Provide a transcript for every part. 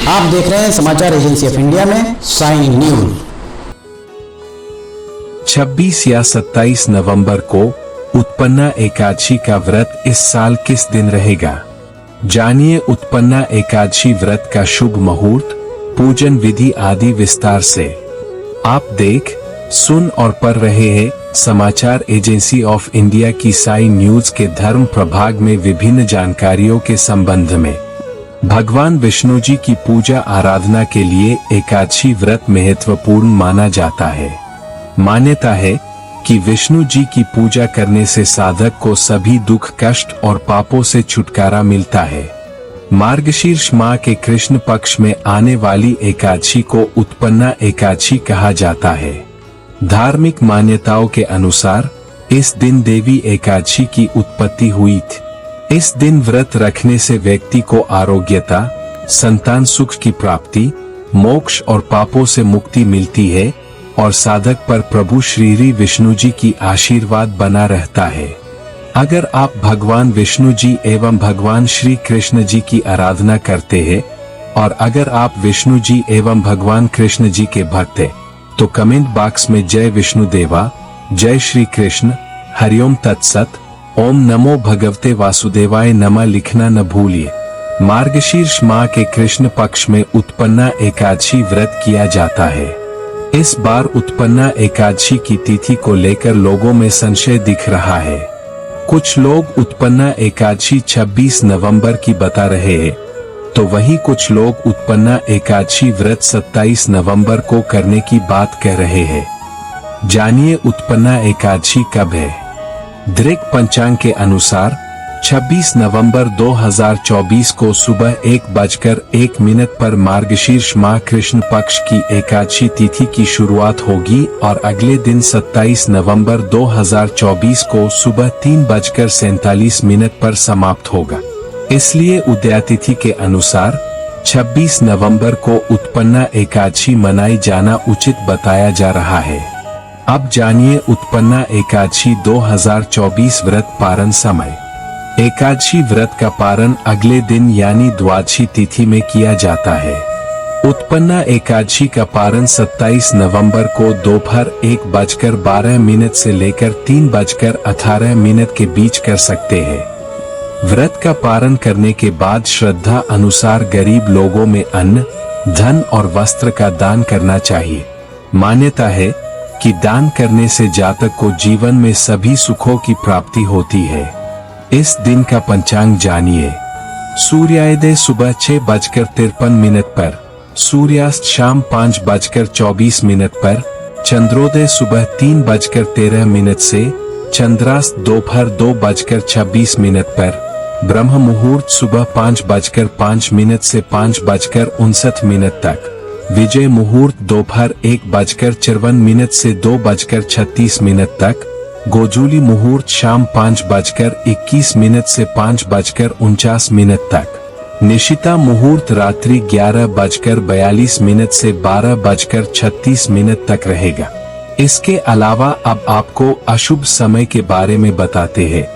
आप देख रहे हैं समाचार एजेंसी ऑफ इंडिया में साइन न्यूज। 26 या 27 नवंबर को उत्पन्ना एकादशी का व्रत इस साल किस दिन रहेगा? जानिए उत्पन्ना एकादशी व्रत का शुभ मुहूर्त, पूजन विधि आदि विस्तार से। आप देख, सुन और पढ़ रहे हैं समाचार एजेंसी ऑफ इंडिया की साइन न्यूज के धर्म प्रभाग में विभिन्न जानकारियों के संबंध में। भगवान विष्णु जी की पूजा आराधना के लिए एकादशी व्रत महत्वपूर्ण माना जाता है। मान्यता है कि विष्णु जी की पूजा करने से साधक को सभी दुख कष्ट और पापों से छुटकारा मिलता है। मार्गशीर्ष माह के कृष्ण पक्ष में आने वाली एकादशी को उत्पन्ना एकादशी कहा जाता है। धार्मिक मान्यताओं के अनुसार इस दिन देवी एकादशी की उत्पत्ति हुई थी। इस दिन व्रत रखने से व्यक्ति को आरोग्यता, संतान सुख की प्राप्ति, मोक्ष और पापों से मुक्ति मिलती है और साधक पर प्रभु श्री विष्णु जी की आशीर्वाद बना रहता है। अगर आप भगवान विष्णु जी एवं भगवान श्री कृष्ण जी की आराधना करते हैं और अगर आप विष्णु जी एवं भगवान कृष्ण जी के भक्त हैं, तो कमेंट बॉक्स में जय विष्णु देवा, जय श्री कृष्ण, हरिओम तत्सत, ओम नमो भगवते वासुदेवाय नमः लिखना न भूलिए। मार्गशीर्ष माह के कृष्ण पक्ष में उत्पन्ना एकादशी व्रत किया जाता है। इस बार उत्पन्ना एकादशी की तिथि को लेकर लोगों में संशय दिख रहा है। कुछ लोग उत्पन्ना एकादशी 26 नवंबर की बता रहे हैं, तो वहीं कुछ लोग उत्पन्ना एकादशी व्रत 27 नवंबर को करने की बात कह रहे हैं। जानिए उत्पन्ना एकादशी कब है। दृक पंचांग के अनुसार 26 नवंबर 2024 को सुबह 1:01 पर मार्गशीर्ष माह कृष्ण पक्ष की एकादशी तिथि की शुरुआत होगी और अगले दिन 27 नवंबर 2024 को सुबह 3:47 पर समाप्त होगा। इसलिए उदयातिथि के अनुसार 26 नवंबर को उत्पन्ना एकादशी मनाई जाना उचित बताया जा रहा है। अब जानिए उत्पन्ना एकादशी 2024 व्रत पारण समय। एकादशी व्रत का पारण अगले दिन यानी द्वादशी तिथि में किया जाता है। उत्पन्ना एकादशी का पारण 27 नवंबर को दोपहर 1:12 से लेकर 3:18 के बीच कर सकते हैं। व्रत का पारण करने के बाद श्रद्धा अनुसार गरीब लोगों में अन्न, धन और वस्त्र का दान करना चाहिए। मान्यता है कि दान करने से जातक को जीवन में सभी सुखों की प्राप्ति होती है। इस दिन का पंचांग जानिए। सूर्योदय सुबह 6:53 पर, सूर्यास्त शाम 5:24 पर, चंद्रोदय सुबह 3:13 से, चंद्रास्त दोपहर 2:26 पर, ब्रह्म मुहूर्त सुबह 5:05 से 5:59 तक, विजय मुहूर्त दोपहर 1:54 से 2:36 तक, गोजूली मुहूर्त शाम 5:21 से 5:49 तक, निशिता मुहूर्त रात्रि 11:42 से 12:36 तक रहेगा। इसके अलावा अब आपको अशुभ समय के बारे में बताते हैं।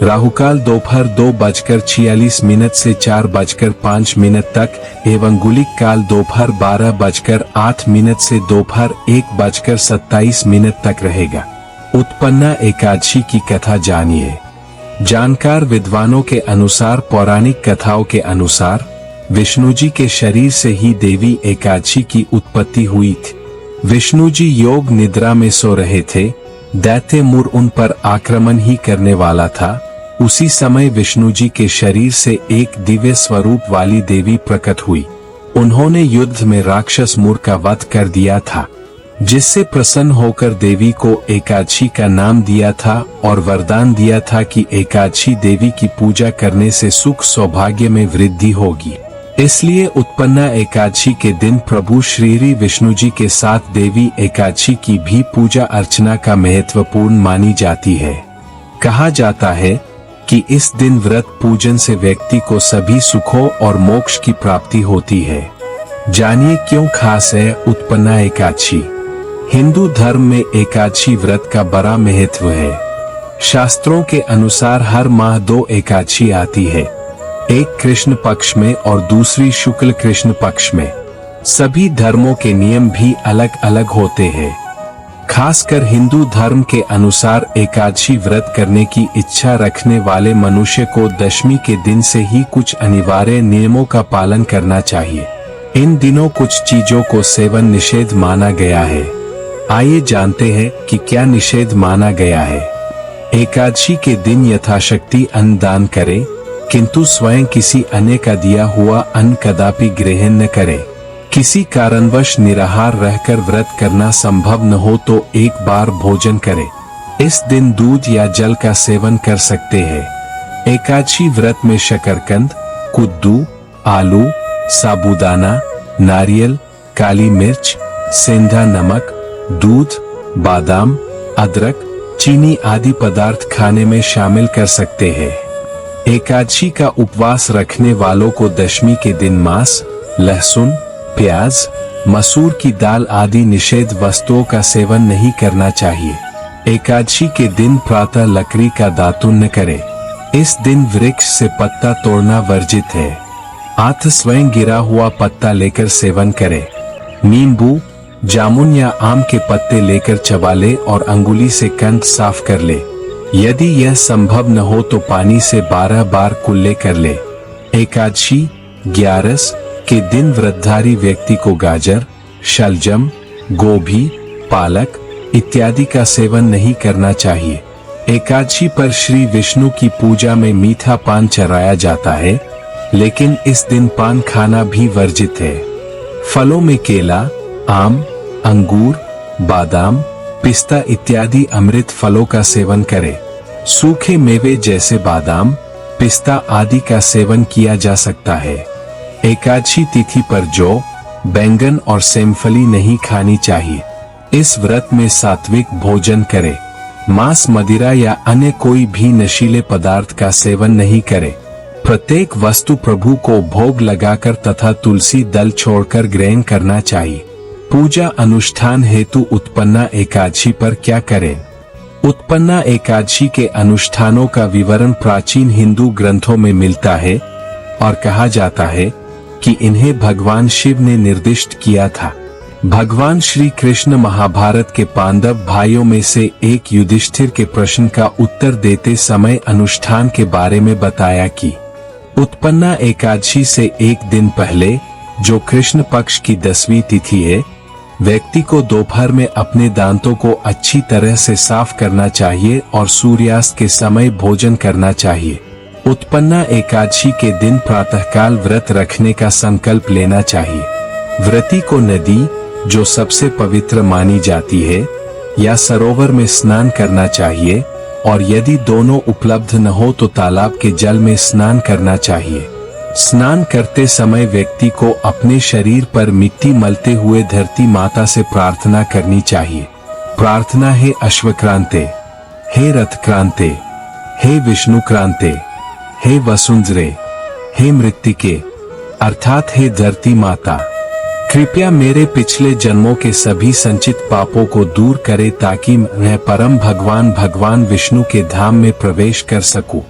राहुकाल दोपहर 2:46 से 4:05 तक एवं गुलिक काल दोपहर 12:08 से दोपहर 1:27 तक रहेगा। उत्पन्ना एकादशी की कथा जानिए। जानकार विद्वानों के अनुसार पौराणिक कथाओं के अनुसार विष्णु जी के शरीर से ही देवी एकादशी की उत्पत्ति हुई थी। विष्णु जी योग निद्रा में सो रहे थे। दैत्य मुर उन पर आक्रमण ही करने वाला था। उसी समय विष्णु जी के शरीर से एक दिव्य स्वरूप वाली देवी प्रकट हुई। उन्होंने युद्ध में राक्षस मुर का वध कर दिया था, जिससे प्रसन्न होकर देवी को एकादशी का नाम दिया था और वरदान दिया था कि एकादशी देवी की पूजा करने से सुख सौभाग्य में वृद्धि होगी। इसलिए उत्पन्ना एकादशी के दिन प्रभु श्री विष्णु जी के साथ देवी एकादशी की भी पूजा अर्चना का महत्वपूर्ण मानी जाती है। कहा जाता है कि इस दिन व्रत पूजन से व्यक्ति को सभी सुखों और मोक्ष की प्राप्ति होती है। जानिए क्यों खास है उत्पन्ना एकादशी। हिंदू धर्म में एकादशी व्रत का बड़ा महत्व है। शास्त्रों के अनुसार हर माह 2 एकादशी आती है। एक कृष्ण पक्ष में और दूसरी शुक्ल कृष्ण पक्ष में। सभी धर्मों के नियम भी अलग अलग होते हैं। खासकर हिंदू धर्म के अनुसार एकादशी व्रत करने की इच्छा रखने वाले मनुष्य को दशमी के दिन से ही कुछ अनिवार्य नियमों का पालन करना चाहिए। इन दिनों कुछ चीजों को सेवन निषेध माना गया है। आइए जानते हैं कि क्या निषेध माना गया है। एकादशी के दिन यथाशक्ति अन्न दान करें, किंतु स्वयं किसी अन्य का दिया हुआ अन्न कदापि ग्रहण न करें। किसी कारणवश निराहार रहकर व्रत करना संभव न हो तो एक बार भोजन करें। इस दिन दूध या जल का सेवन कर सकते हैं। एकादशी व्रत में शकरकंद, कद्दू, आलू, साबूदाना, नारियल, काली मिर्च, सेंधा नमक, दूध, बादाम, अदरक, चीनी आदि पदार्थ खाने में शामिल कर सकते हैं। एकादशी का उपवास रखने वालों को दशमी के दिन मांस, लहसुन, प्याज, मसूर की दाल आदि निषेध वस्तुओं का सेवन नहीं करना चाहिए। एकादशी के दिन प्रातः लकड़ी का दातुन न करें। इस दिन वृक्ष से पत्ता तोड़ना वर्जित है। आठ स्वयं गिरा हुआ पत्ता लेकर सेवन करें। नींबू, जामुन या आम के पत्ते लेकर चबा ले और अंगुली से कंठ साफ कर ले। यदि यह संभव न हो तो पानी से 12 बार कुल्ले कर ले। एकादशी, ग्यारस के दिन व्रतधारी व्यक्ति को गाजर, शलजम, गोभी, पालक इत्यादि का सेवन नहीं करना चाहिए। एकादशी पर श्री विष्णु की पूजा में मीठा पान चढ़ाया जाता है, लेकिन इस दिन पान खाना भी वर्जित है। फलों में केला, आम, अंगूर, बादाम, पिस्ता इत्यादि अमृत फलों का सेवन करें। सूखे मेवे जैसे बादाम, पिस्ता आदि का सेवन किया जा सकता है। एकादशी तिथि पर जौ, बैंगन और सेमफली नहीं खानी चाहिए। इस व्रत में सात्विक भोजन करें। मांस, मदिरा या अन्य कोई भी नशीले पदार्थ का सेवन नहीं करें। प्रत्येक वस्तु प्रभु को भोग लगाकर तथा तुलसी दल छोड़कर ग्रहण करना चाहिए। पूजा अनुष्ठान हेतु उत्पन्ना एकादशी पर क्या करें? उत्पन्ना एकादशी के अनुष्ठानों का विवरण प्राचीन हिंदू ग्रंथों में मिलता है और कहा जाता है कि इन्हें भगवान शिव ने निर्दिष्ट किया था। भगवान श्री कृष्ण महाभारत के पांडव भाइयों में से एक युधिष्ठिर के प्रश्न का उत्तर देते समय अनुष्ठान के बारे में बताया कि उत्पन्ना एकादशी से एक दिन पहले, जो कृष्ण पक्ष की 10वीं तिथि है, व्यक्ति को दोपहर में अपने दांतों को अच्छी तरह से साफ करना चाहिए और सूर्यास्त के समय भोजन करना चाहिए। उत्पन्ना एकादशी के दिन प्रातःकाल व्रत रखने का संकल्प लेना चाहिए। व्रती को नदी, जो सबसे पवित्र मानी जाती है, या सरोवर में स्नान करना चाहिए और यदि दोनों उपलब्ध न हो तो तालाब के जल में स्नान करना चाहिए। स्नान करते समय व्यक्ति को अपने शरीर पर मिट्टी मलते हुए धरती माता से प्रार्थना करनी चाहिए। प्रार्थना है अश्वक्रांते, हे रथक्रांते, हे विष्णुक्रांते, हे वसुंधरे, हे मृत्तिके, अर्थात हे धरती माता, कृपया मेरे पिछले जन्मों के सभी संचित पापों को दूर करे ताकि मैं परम भगवान विष्णु के धाम में प्रवेश कर सकूं।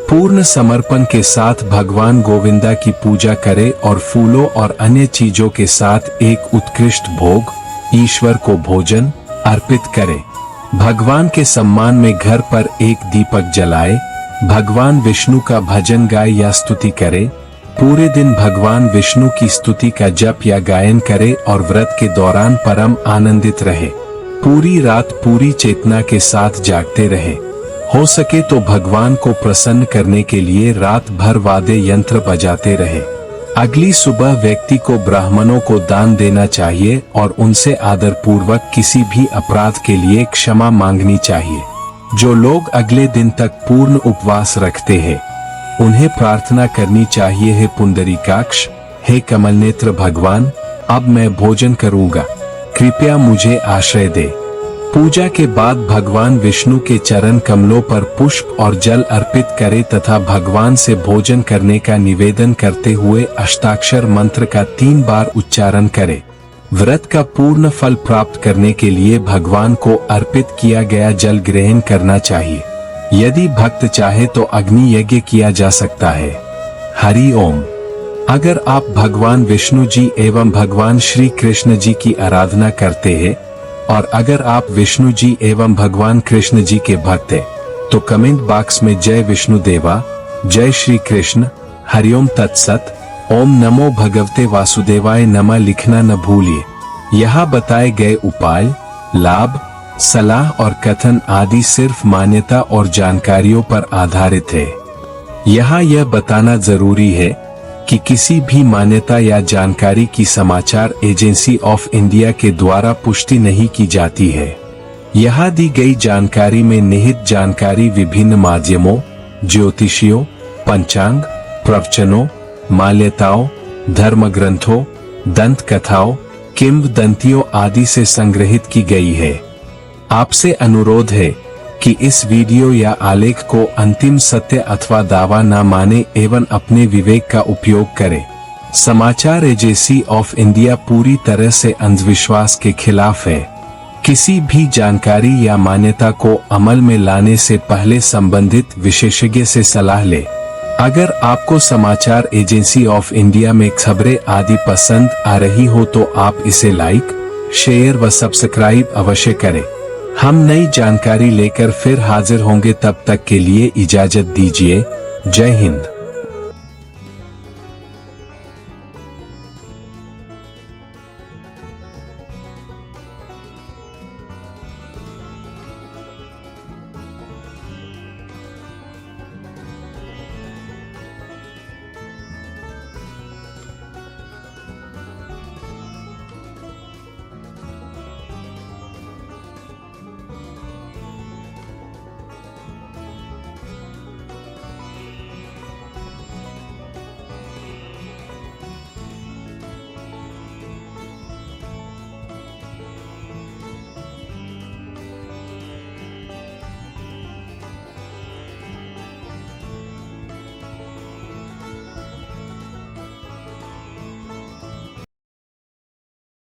पूर्ण समर्पण के साथ भगवान गोविंदा की पूजा करे और फूलों और अन्य चीजों के साथ एक उत्कृष्ट भोग ईश्वर को भोजन अर्पित करे। भगवान के सम्मान में घर पर एक दीपक जलाए। भगवान विष्णु का भजन गाए या स्तुति करे। पूरे दिन भगवान विष्णु की स्तुति का जप या गायन करे और व्रत के दौरान परम आनंदित रहे। पूरी रात पूरी चेतना के साथ जागते रहे। हो सके तो भगवान को प्रसन्न करने के लिए रात भर वाद्य यंत्र बजाते रहे। अगली सुबह व्यक्ति को ब्राह्मणों को दान देना चाहिए और उनसे आदर पूर्वक किसी भी अपराध के लिए क्षमा मांगनी चाहिए। जो लोग अगले दिन तक पूर्ण उपवास रखते हैं, उन्हें प्रार्थना करनी चाहिए, हे पुंडरीकाक्ष, हे कमलनेत्र भगवान, अब मैं भोजन करूंगा, कृपया मुझे आश्रय दे। पूजा के बाद भगवान विष्णु के चरण कमलों पर पुष्प और जल अर्पित करे तथा भगवान से भोजन करने का निवेदन करते हुए अष्टाक्षर मंत्र का 3 बार उच्चारण करे। व्रत का पूर्ण फल प्राप्त करने के लिए भगवान को अर्पित किया गया जल ग्रहण करना चाहिए। यदि भक्त चाहे तो अग्नि यज्ञ किया जा सकता है। हरि ओम। अगर आप भगवान विष्णु जी एवं भगवान श्री कृष्ण जी की आराधना करते हैं और अगर आप विष्णु जी एवं भगवान कृष्ण जी के भक्त हैं, तो कमेंट बॉक्स में जय विष्णु देवा, जय श्री कृष्ण, हरिओम तत्सत, ओम नमो भगवते वासुदेवाय नमः लिखना न भूलिए। यहाँ बताए गए उपाय, लाभ, सलाह और कथन आदि सिर्फ मान्यता और जानकारियों पर आधारित है। यहाँ यह बताना जरूरी है कि किसी भी मान्यता या जानकारी की समाचार एजेंसी ऑफ इंडिया के द्वारा पुष्टि नहीं की जाती है। यहाँ दी गई जानकारी में निहित जानकारी विभिन्न माध्यमों, ज्योतिषियों, पंचांग, प्रवचनों, मान्यताओं, धर्म ग्रंथों, दंत कथाओं, किंवदंतियों आदि से संग्रहित की गई है। आपसे अनुरोध है कि इस वीडियो या आलेख को अंतिम सत्य अथवा दावा न माने एवं अपने विवेक का उपयोग करें। समाचार एजेंसी ऑफ इंडिया पूरी तरह से अंधविश्वास के खिलाफ है। किसी भी जानकारी या मान्यता को अमल में लाने से पहले संबंधित विशेषज्ञ से सलाह लें। अगर आपको समाचार एजेंसी ऑफ इंडिया में खबरें आदि पसंद आ रही हो तो आप इसे लाइक, शेयर व सब्सक्राइब अवश्य करें। हम नई जानकारी लेकर फिर हाजिर होंगे, तब तक के लिए इजाजत दीजिए। जय हिंद।